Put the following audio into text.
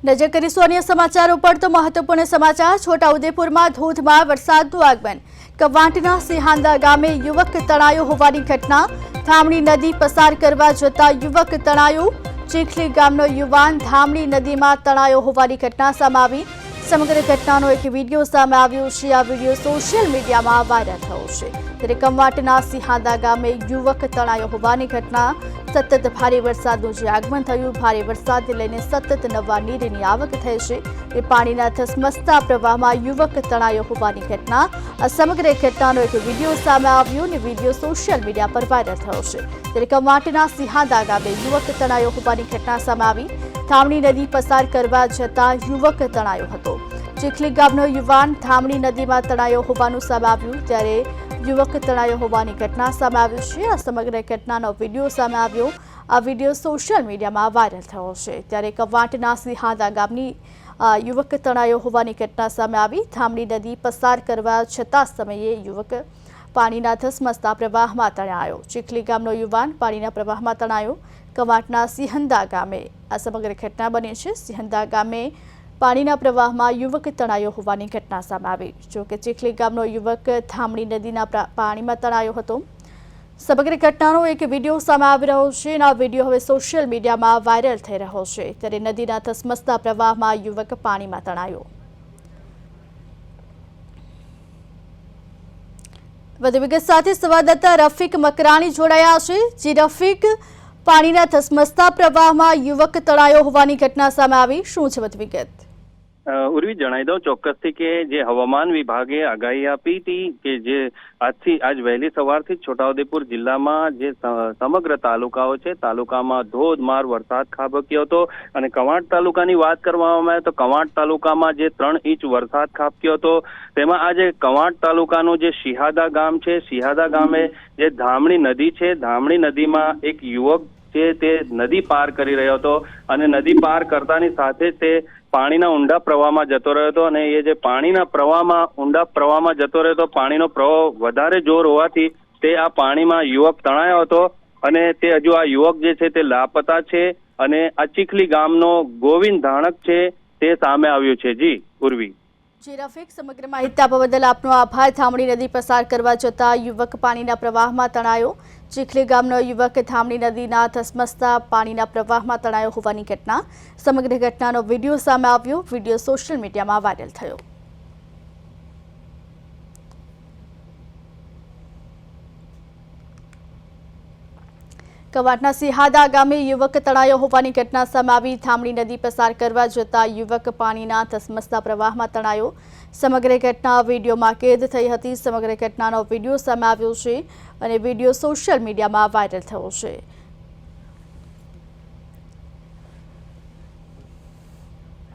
નજર કરીશું અન્ય સમાચારો પર તો મહત્વપૂર્ણ સમાચાર છોટાઉદેપુરમાં ધોધમાર વરસાદનું આગમન કવાંટના સિહાંદા ગામે યુવક તણાયો હોવાની ઘટના ધામણી નદી પસાર કરવા જતા યુવક તણાયો ચીખલી ગામનો યુવાન ધામણી નદીમાં તણાયો હોવાની ઘટના સામે આવી સમગ્ર ઘટનાનો એક વિડીયો સામે આવ્યો છે આ વિડીયો સોશિયલ મીડિયામાં વાયરલ થયો છે ત્યારે કવાંટના સિહાંદા ગામે યુવક તણાયો હોવાની ઘટના સતત ભારે વરસાદનું જે આગમન થયું ભારે વરસાદને લઈને સતત નવા નીરની આવક થઈ છે એ પાણીના ધસમસતા પ્રવાહમાં યુવક તણાયો હોવાની ઘટના આ સમગ્ર ઘટનાનો એક વિડીયો સામે આવ્યો અને વિડીયો સોશિયલ મીડિયા પર વાયરલ થયો છે ત્યારે કવાંટના સિહાંદા ગામે યુવક તણાયો હોવાની ઘટના સામે આવી ધામણી નદી પસાર કરવા જતા યુવક તણાયો હતો ચીખલી ગામનો યુવાન ધામણી નદીમાં તણાયો હોવાનું સામે આવ્યું ત્યારે યુવક તણાયો હોવાની ઘટના સામે આવી છે આ સમગ્ર ઘટનાનો વિડીયો સામે આવ્યો આ વિડીયો સોશિયલ મીડિયામાં વાયરલ થયો છે ત્યારે કવાંટના સિહાંદા ગામની યુવક તણાયો હોવાની ઘટના સામે આવી ધામણી નદી પસાર કરવા છતાં સમયે યુવક પાણીના ધસમસતા પ્રવાહમાં તણાયો ચીખલી ગામનો યુવાન પાણીના પ્રવાહમાં તણાયો કવાંટના સિહંદા ગામે આ સમગ્ર ઘટના બની છે સિહંદા ગામે પાણીના પ્રવાહમાં યુવક તણાયો હોવાની ઘટના સામે આવી જોકે ચીખલી ગામનો યુવક ધામણી નદીના પાણીમાં તણાયો હતો સમગ્ર ઘટનાનો એક વિડીયો સામે આવી રહ્યો છે અને આ વિડીયો હવે સોશિયલ મીડિયામાં વાયરલ થઈ રહ્યો છે ત્યારે નદીના ધસમસતા પ્રવાહમાં યુવક પાણીમાં તણાયો વધુ વિગત સાથે સંવાદદાતા રફીક મકરાણી જોડાયા છે જે રફીક પાણીના ધસમસતા પ્રવાહમાં યુવક તણાયો હોવાની ઘટના સામે આવી શું છે વધુ વિગત ઉર્વી જણાવી દઉં ચોક્કસથી કે જે હવામાન વિભાગે આગાહી આપી હતી કે જે આજ વહેલી સવારથી છોટાઉદેપુર જિલ્લામાં જે સમગ્ર તાલુકાઓ છે તાલુકામાં ધોધમાર વરસાદ ખાબક્યો હતો અને કવાંટ તાલુકાની વાત કરવામાં આવે તો કવાંટ તાલુકામાં જે 3 ઇંચ વરસાદ ખાબક્યો હતો તેમાં આજે કવાંટ તાલુકાનું જે સિહાદા ગામ છે સિહાદા ગામે જે ધામણી નદી છે ધામણી નદીમાં એક યુવક છે તે નદી પાર કરી રહ્યો હતો અને નદી પાર કરતાની સાથે તે પાણીના ઊંડા પ્રવાહમાં જતો રહ્યો હતો અને એ જે પાણીના પ્રવાહમાં ઊંડા પ્રવાહમાં જતો રહ્યો હતો પાણીનો પ્રવાહ વધારે જોર હોવાથી તે આ પાણીમાં યુવક તણાયો હતો અને તે હજુ આ યુવક જે છે તે લાપતા છે અને આ ચીખલી ગામનો ગોવિંદ ધાણક છે તે સામે આવ્યું છે જી ઉર્વી જી રફીક સમગ્ર માહિતી આપવા બદલ આપનો આભાર ધામણી નદી પસાર કરવા જતા યુવક પાણીના પ્રવાહમાં તણાયો ચીખલી ગામનો યુવક ધામણી નદીના ધસમસતા પાણીના પ્રવાહમાં તણાયો હોવાની ઘટના સમગ્ર ઘટનાનો વિડીયો સામે આવ્યો વિડીયો સોશિયલ મીડિયામાં વાયરલ થયો કવાંટના સિહાદા ગામે યુવક તણાયો હોવાની ઘટના સામે આવી ધામણી નદી પસાર કરવા જતા યુવક પાણીના ધસમસતા પ્રવાહમાં તણાયો સમગ્ર ઘટના વિડીયોમાં કેદ થઈ હતી સમગ્ર ઘટનાનો વિડીયો સામે આવ્યો છે અને વિડીયો સોશિયલ મીડિયામાં વાયરલ થયો છે